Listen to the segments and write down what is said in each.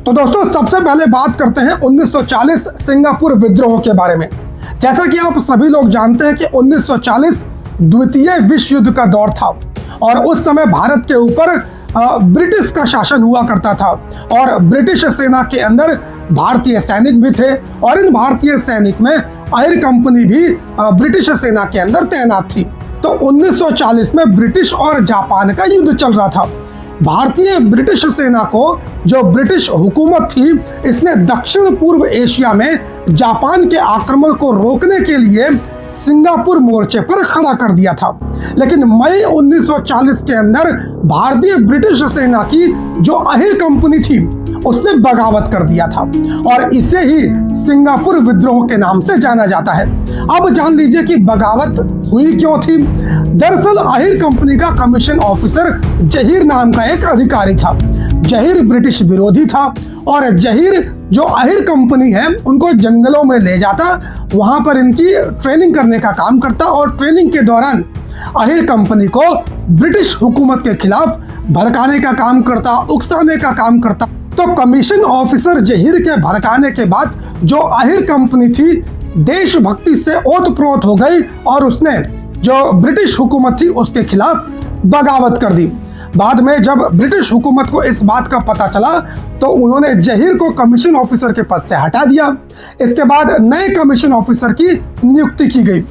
तो दोस्तों सबसे पहले बात करते हैं 1940 सिंगापुर विद्रोह के बारे में। जैसा कि आप सभी लोग जानते हैं कि 1940 द्वितीय विश्व युद्ध का दौर था और उस समय भारत के ऊपर ब्रिटिश का शासन हुआ करता था और ब्रिटिश सेना के अंदर भारतीय सैनिक भी थे और इन भारतीय सैनिक में आयर कंपनी भी ब्रिटिश सेना के अंदर तैनात थी। तो 1940 में ब्रिटिश और जापान का युद्ध चल रहा था। भारतीय ब्रिटिश सेना को जो ब्रिटिश हुकूमत थी इसने दक्षिण पूर्व एशिया में जापान के आक्रमण को रोकने के लिए सिंगापुर मोर्चे पर खड़ा कर दिया था। लेकिन मई 1940 के अंदर भारतीय ब्रिटिश सेना की जो अहिर कंपनी थी उसने बगावत कर दिया था और इसे ही सिंगापुर विद्रोह के नाम से जाना जाता है। अब जान लीजिए कि बगावत हुई क्यों थी। दरअसल अहिर कंपनी का कमीशन ऑफिसर जहीर नाम का एक अधिकारी था। जहीर ब्रिटिश विरोधी था और जहीर जो अहिर कंपनी है उनको जंगलों में ले जाता, वहां पर इनकी ट्रेनिंग करने का काम करता और ट्रेनिंग के दौरान अहिर कंपनी को ब्रिटिश हुकूमत के खिलाफ भड़काने का काम करता, उकसाने का काम करता। तो कमीशन ऑफिसर जहीर के भड़काने के बाद जो अहिर कंपनी थी देशभक्ति से ओतप्रोत हो गई और उसने जो ब्रिटिश हुकूमत थी उसके खिलाफ बगावत कर दी। बाद में जब ब्रिटिश हुकूमत को इस बात का पता चला तो उन्होंने जहीर को कमीशन ऑफिसर के पद से हटा दिया। इसके बाद नए कमीशन ऑफिसर की नियुक्ति की गई,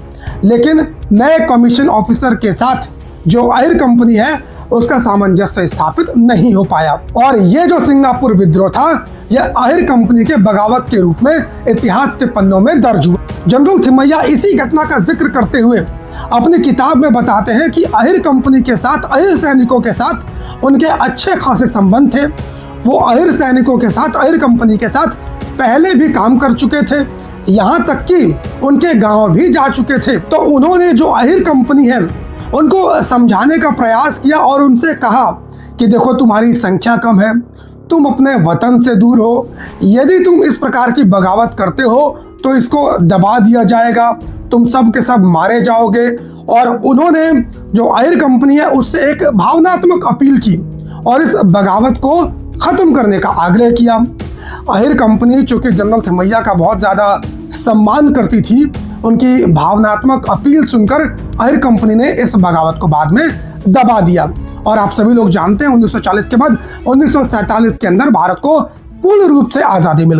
लेकिन नए कमीशन ऑफिसर के साथ जो अहिर कंपनी है उसका सामंजस्य स्थापित नहीं हो पाया और ये जो सिंगापुर विद्रोह था यह अहिर कंपनी के बगावत के रूप में इतिहास के पन्नों में दर्ज हुआ। जनरल थिमैया इसी घटना का जिक्र करते हुए अपनी किताब में बताते हैं कि अहिर कंपनी के साथ, अहिर सैनिकों के साथ उनके अच्छे खासे संबंध थे। वो अहिर सैनिकों के साथ, अहिर कंपनी के साथ पहले भी काम कर चुके थे, यहाँ तक कि उनके गांव भी जा चुके थे। तो उन्होंने जो अहिर कंपनी है उनको समझाने का प्रयास किया और उनसे कहा कि देखो तुम्हारी संख्या कम है, तुम अपने वतन से दूर हो, यदि तुम इस प्रकार की बगावत करते हो तो इसको दबा दिया जाएगा, तुम सब के सब मारे जाओगे। और उन्होंने जो अहिर कंपनी है उससे एक भावनात्मक अपील की और इस बगावत को खत्म करने का आग्रह किया। अहिर कंपनी चूंकि जनरल थिमैया का बहुत ज़्यादा सम्मान करती थी, उनकी भावनात्मक अपील सुनकर अहिर कंपनी ने इस बगावत को बाद में दबा दिया। और आप सभी लोग जानते हैं 1940 के बाद 1947 के अंदर भारत को पूर्ण रूप से आज़ादी मिल गई।